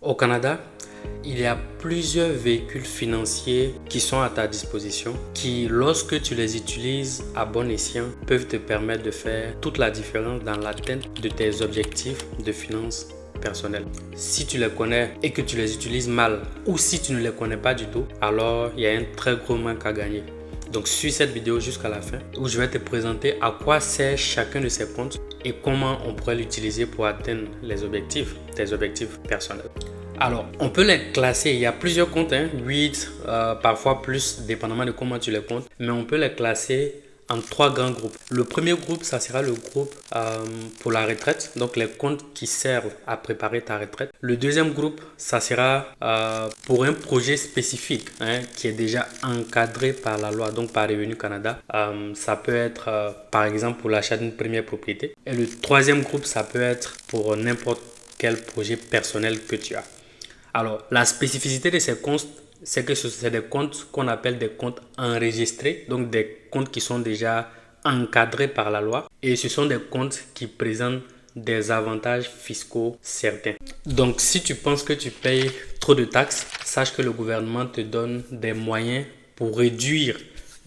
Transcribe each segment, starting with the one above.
Au Canada, il y a plusieurs véhicules financiers qui sont à ta disposition qui, lorsque tu les utilises à bon escient, peuvent te permettre de faire toute la différence dans l'atteinte de tes objectifs de finances personnelles. Si tu les connais et que tu les utilises mal, ou si tu ne les connais pas du tout, alors il y a un très gros manque à gagner. Donc suis cette vidéo jusqu'à la fin où je vais te présenter à quoi sert chacun de ces comptes et comment on pourrait l'utiliser pour atteindre tes objectifs personnels. Alors, on peut les classer, il y a plusieurs comptes, 8, parfois plus, dépendamment de comment tu les comptes, mais on peut les classer en 3 grands groupes. Le premier groupe, ça sera le groupe pour la retraite, donc les comptes qui servent à préparer ta retraite. Le deuxième groupe, ça sera pour un projet spécifique qui est déjà encadré par la loi, donc par Revenu Canada. Ça peut être par exemple pour l'achat d'une première propriété. Et le troisième groupe, ça peut être pour n'importe quel projet personnel que tu as. Alors, la spécificité de ces comptes, c'est que c'est des comptes qu'on appelle des comptes enregistrés, donc des comptes qui sont déjà encadrés par la loi et ce sont des comptes qui présentent des avantages fiscaux certains. Donc, si tu penses que tu payes trop de taxes, sache que le gouvernement te donne des moyens pour réduire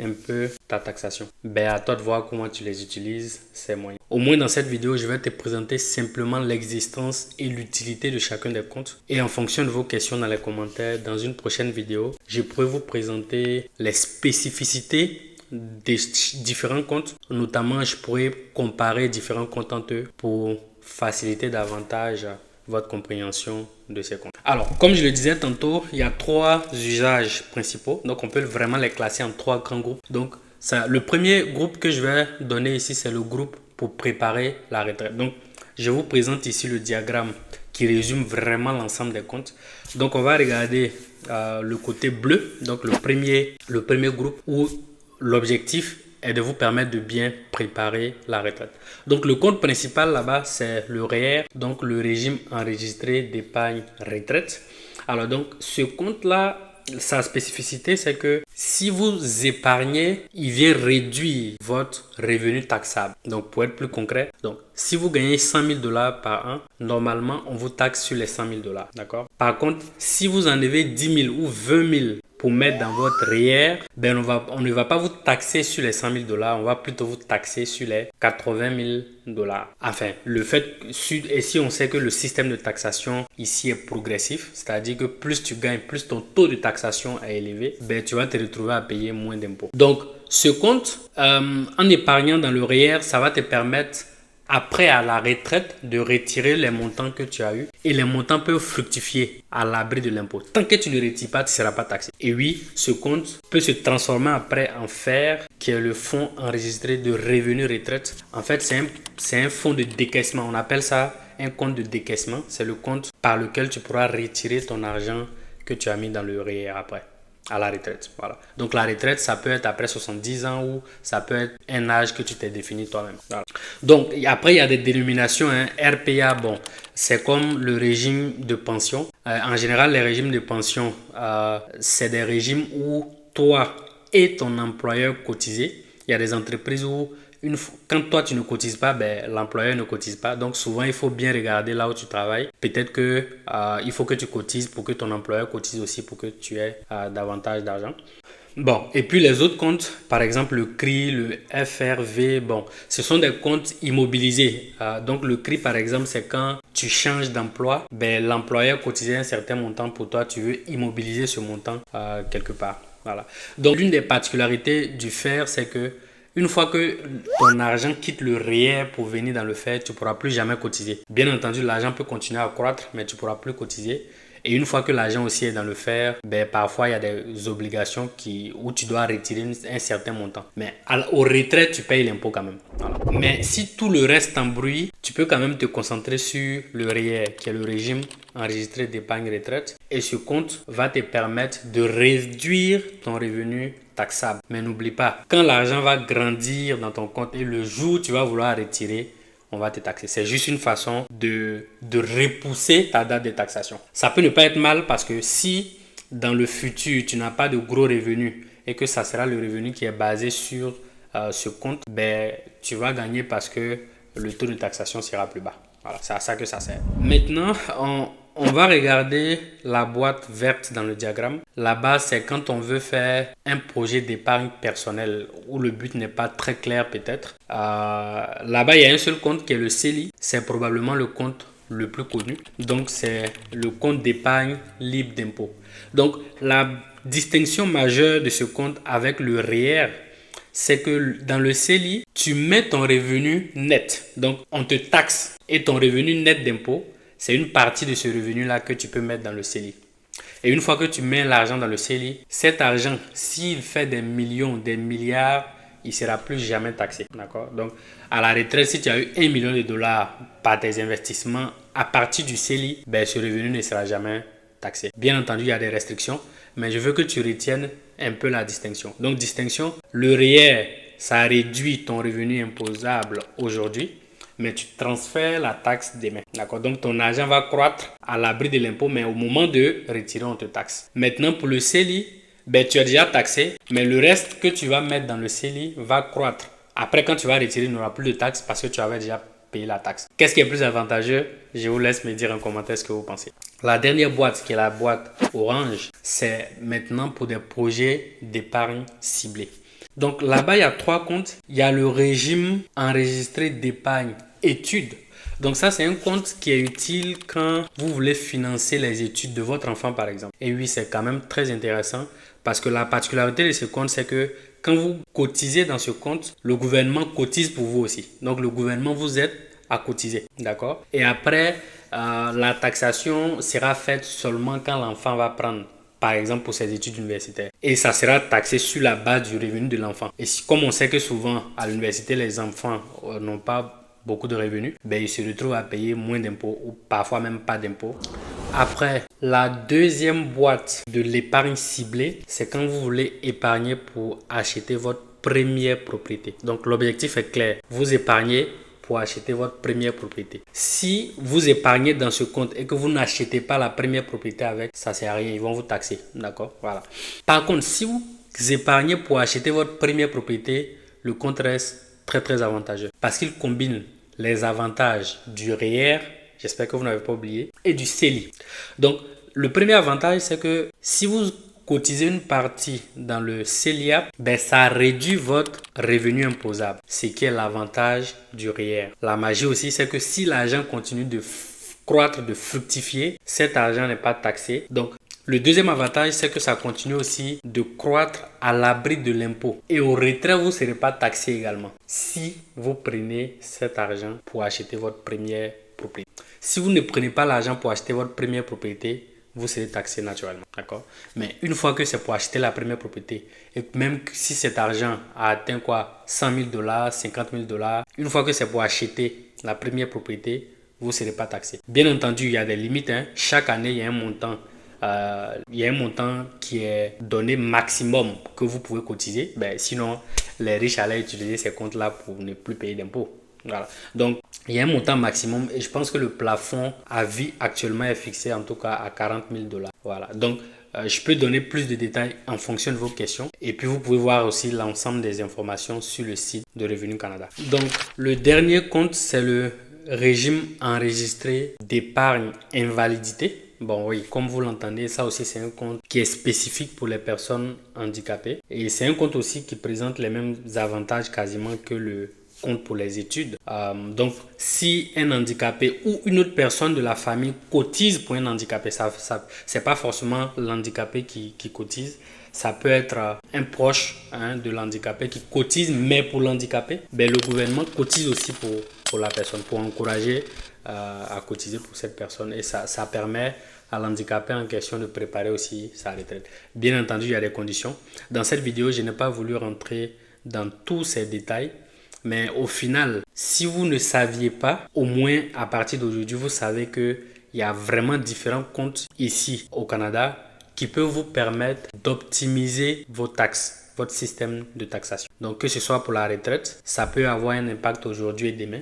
un peu ta taxation. À toi de voir comment tu les utilises, ces moyens. Au moins dans cette vidéo, je vais te présenter simplement l'existence et l'utilité de chacun des comptes. Et en fonction de vos questions dans les commentaires, dans une prochaine vidéo, je pourrai vous présenter les spécificités des différents comptes. Notamment, je pourrais comparer différents comptes entre eux pour faciliter davantage votre compréhension de ces comptes. Alors, comme je le disais tantôt, il y a 3 usages principaux. Donc, on peut vraiment les classer en 3 grands groupes. Donc, le premier groupe que je vais donner ici, c'est le groupe pour préparer la retraite. Donc, je vous présente ici le diagramme qui résume vraiment l'ensemble des comptes. Donc, on va regarder le côté bleu. Donc, le premier groupe où l'objectif est de vous permettre de bien préparer la retraite. Donc le compte principal là-bas, c'est le REER, donc le régime enregistré d'épargne retraite. Alors donc ce compte-là, sa spécificité, c'est que si vous épargnez, il vient réduire votre revenu taxable. Donc pour être plus concret, donc si vous gagnez 100 000 $ par an, normalement on vous taxe sur les 100 000 $. D'accord? Par contre, si vous enlevez 10 000 ou 20 000 pour mettre dans votre REER, on ne va pas vous taxer sur les 100 000 $, on va plutôt vous taxer sur les 80 000 $. Enfin, et si on sait que le système de taxation ici est progressif, c'est-à-dire que plus tu gagnes, plus ton taux de taxation est élevé, tu vas te retrouver à payer moins d'impôts. Donc, ce compte, en épargnant dans le REER, ça va te permettre après à la retraite de retirer les montants que tu as eu et les montants peuvent fructifier à l'abri de l'impôt. Tant que tu ne retires pas, tu ne seras pas taxé. Et oui, ce compte peut se transformer après en FER qui est le fonds enregistré de revenu retraite. En fait, c'est un fonds de décaissement. On appelle ça un compte de décaissement. C'est le compte par lequel tu pourras retirer ton argent que tu as mis dans le REER après. À la retraite, voilà. Donc la retraite, ça peut être après 70 ans ou ça peut être un âge que tu t'es défini toi-même. Voilà. Donc après, il y a des dénominations. RPA, bon, c'est comme le régime de pension. En général, les régimes de pension, c'est des régimes où toi et ton employeur cotisez. Il y a des entreprises où quand toi tu ne cotises pas, l'employeur ne cotise pas. Donc souvent il faut bien regarder là où tu travailles. Peut-être que il faut que tu cotises pour que ton employeur cotise aussi pour que tu aies davantage d'argent. Bon, et puis les autres comptes, par exemple le CRI, le FRV, bon, ce sont des comptes immobilisés. Donc le CRI par exemple, c'est quand tu changes d'emploi, l'employeur cotisait un certain montant pour toi, tu veux immobiliser ce montant quelque part. Voilà. Donc l'une des particularités du FER, c'est que une fois que ton argent quitte le REER pour venir dans le FER, tu ne pourras plus jamais cotiser. Bien entendu, l'argent peut continuer à croître, mais tu ne pourras plus cotiser. Et une fois que l'argent aussi est dans le FER, parfois il y a des obligations où tu dois retirer un certain montant. Mais aux retraites, tu payes l'impôt quand même. Voilà. Mais si tout le reste t'embrouille, tu peux quand même te concentrer sur le REER, qui est le régime enregistré d'épargne retraite. Et ce compte va te permettre de réduire ton revenu taxable. Mais n'oublie pas, quand l'argent va grandir dans ton compte et le jour où tu vas vouloir retirer, on va te taxer. C'est juste une façon de repousser ta date de taxation. Ça peut ne pas être mal parce que si dans le futur, tu n'as pas de gros revenus et que ça sera le revenu qui est basé sur ce compte, tu vas gagner parce que le taux de taxation sera plus bas. Voilà, c'est à ça que ça sert. Maintenant, on va regarder la boîte verte dans le diagramme. Là-bas, c'est quand on veut faire un projet d'épargne personnelle où le but n'est pas très clair peut-être. Là-bas, il y a un seul compte qui est le CELI. C'est probablement le compte le plus connu. Donc, c'est le compte d'épargne libre d'impôt. Donc, la distinction majeure de ce compte avec le REER, c'est que dans le CELI, tu mets ton revenu net. Donc, on te taxe et ton revenu net d'impôt, c'est une partie de ce revenu-là que tu peux mettre dans le CELI. Et une fois que tu mets l'argent dans le CELI, cet argent, s'il fait des millions, des milliards, il ne sera plus jamais taxé. D'accord? Donc, à la retraite, si tu as eu 1 million de dollars par tes investissements à partir du CELI, ben, ce revenu ne sera jamais taxé. Bien entendu, il y a des restrictions, mais je veux que tu retiennes un peu la distinction. Donc, distinction, le REER, ça réduit ton revenu imposable aujourd'hui, mais tu transfères la taxe demain. D'accord? Donc, ton argent va croître à l'abri de l'impôt, mais au moment de retirer, on te taxe. Maintenant, pour le CELI, ben, tu es déjà taxé, mais le reste que tu vas mettre dans le CELI va croître. Après, quand tu vas retirer, il n'y aura plus de taxe parce que tu avais déjà payé la taxe. Qu'est-ce qui est plus avantageux? Je vous laisse me dire en commentaire ce que vous pensez. La dernière boîte, qui est la boîte orange, c'est maintenant pour des projets d'épargne ciblés. Donc là-bas, il y a 3 comptes. Il y a le régime enregistré d'épargne études. Donc ça, c'est un compte qui est utile quand vous voulez financer les études de votre enfant, par exemple. Et oui, c'est quand même très intéressant parce que la particularité de ce compte, c'est que quand vous cotisez dans ce compte, le gouvernement cotise pour vous aussi. Donc le gouvernement vous aide à cotiser, d'accord? Et après, la taxation sera faite seulement quand l'enfant va prendre, par exemple pour ses études universitaires. Et ça sera taxé sur la base du revenu de l'enfant. Et comme on sait que souvent à l'université, les enfants n'ont pas beaucoup de revenus, ben, ils se retrouvent à payer moins d'impôts ou parfois même pas d'impôts. Après, la deuxième boîte de l'épargne ciblée, c'est quand vous voulez épargner pour acheter votre première propriété. Donc l'objectif est clair, vous épargnez pour acheter votre première propriété. Si vous épargnez dans ce compte et que vous n'achetez pas la première propriété avec, ça ne sert à rien, ils vont vous taxer. D'accord? Voilà. Par contre, si vous épargnez pour acheter votre première propriété, le compte reste très très avantageux parce qu'il combine les avantages du REER, j'espère que vous n'avez pas oublié, et du CELI. Donc, le premier avantage, c'est que si vous cotisez une partie dans le CELIAP, ben, ça réduit votre revenu imposable, ce qui est l'avantage du REER. La magie aussi, c'est que si l'argent continue de croître, de fructifier, cet argent n'est pas taxé. Donc, le deuxième avantage, c'est que ça continue aussi de croître à l'abri de l'impôt. Et au retrait, vous ne serez pas taxé également si vous prenez cet argent pour acheter votre première propriété. Si vous ne prenez pas l'argent pour acheter votre première propriété, vous serez taxé naturellement. D'accord? Mais une fois que c'est pour acheter la première propriété, et même si cet argent a atteint 100 000 dollars, 50 000 dollars, une fois que c'est pour acheter la première propriété, vous ne serez pas taxé. Bien entendu, il y a des limites. Chaque année, il y a un montant. Il y a un montant qui est donné maximum que vous pouvez cotiser. Ben, sinon, les riches allaient utiliser ces comptes-là pour ne plus payer d'impôts. Voilà. Donc, il y a un montant maximum et je pense que le plafond à vie actuellement est fixé en tout cas à 40 000 dollars. Voilà. Donc, je peux donner plus de détails en fonction de vos questions. Et puis, vous pouvez voir aussi l'ensemble des informations sur le site de Revenu Canada. Donc, le dernier compte, c'est le régime enregistré d'épargne invalidité. Bon oui, comme vous l'entendez, ça aussi c'est un compte qui est spécifique pour les personnes handicapées. Et c'est un compte aussi qui présente les mêmes avantages quasiment que le compte pour les études. Donc, si un handicapé ou une autre personne de la famille cotise pour un handicapé, c'est pas forcément l'handicapé qui cotise. Ça peut être un proche de l'handicapé qui cotise, mais pour l'handicapé, ben, le gouvernement cotise aussi pour la personne, pour encourager à cotiser pour cette personne. Et ça permet à l'handicapé en question de préparer aussi sa retraite. Bien entendu, il y a des conditions. Dans cette vidéo, je n'ai pas voulu rentrer dans tous ces détails. Mais au final, si vous ne saviez pas, au moins à partir d'aujourd'hui, vous savez qu'il y a vraiment différents comptes ici au Canada qui peuvent vous permettre d'optimiser vos taxes, votre système de taxation. Donc que ce soit pour la retraite, ça peut avoir un impact aujourd'hui et demain.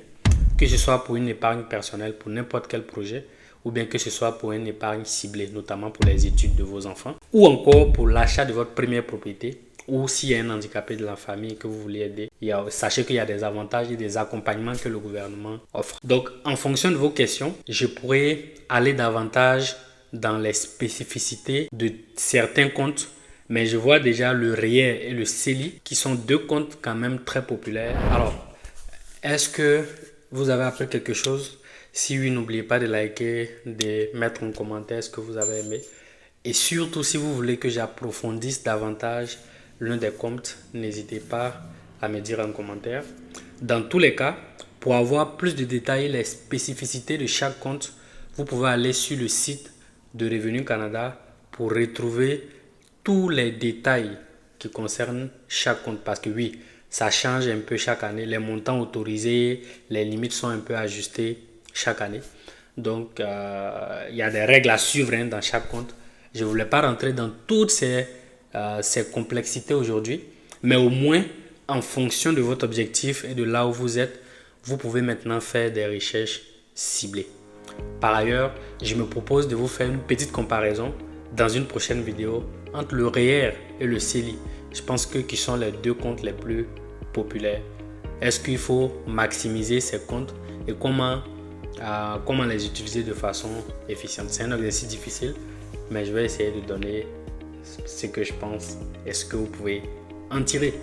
Que ce soit pour une épargne personnelle, pour n'importe quel projet, ou bien que ce soit pour une épargne ciblée, notamment pour les études de vos enfants, ou encore pour l'achat de votre première propriété, ou s'il y a un handicapé de la famille que vous voulez aider, sachez qu'il y a des avantages et des accompagnements que le gouvernement offre. Donc, en fonction de vos questions, je pourrais aller davantage dans les spécificités de certains comptes, mais je vois déjà le RIER et le CELI qui sont deux comptes quand même très populaires. Alors, est-ce que vous avez appris quelque chose? Si oui, n'oubliez pas de liker, de mettre un commentaire ce que vous avez aimé. Et surtout, si vous voulez que j'approfondisse davantage l'un des comptes, n'hésitez pas à me dire en commentaire. Dans tous les cas, pour avoir plus de détails, les spécificités de chaque compte, vous pouvez aller sur le site de Revenu Canada pour retrouver tous les détails qui concernent chaque compte. Parce que oui, ça change un peu chaque année. Les montants autorisés, les limites sont un peu ajustées chaque année. Donc, il y a des règles à suivre dans chaque compte. Je ne voulais pas rentrer dans toutes ces complexités aujourd'hui, mais au moins, en fonction de votre objectif et de là où vous êtes, vous pouvez maintenant faire des recherches ciblées. Par ailleurs, je me propose de vous faire une petite comparaison dans une prochaine vidéo entre le REER et le CELI. Je pense que qui sont les deux comptes les plus populaires. Est-ce qu'il faut maximiser ces comptes et comment les utiliser de façon efficiente? C'est un exercice difficile, mais je vais essayer de donner ce que je pense et ce que vous pouvez en tirer.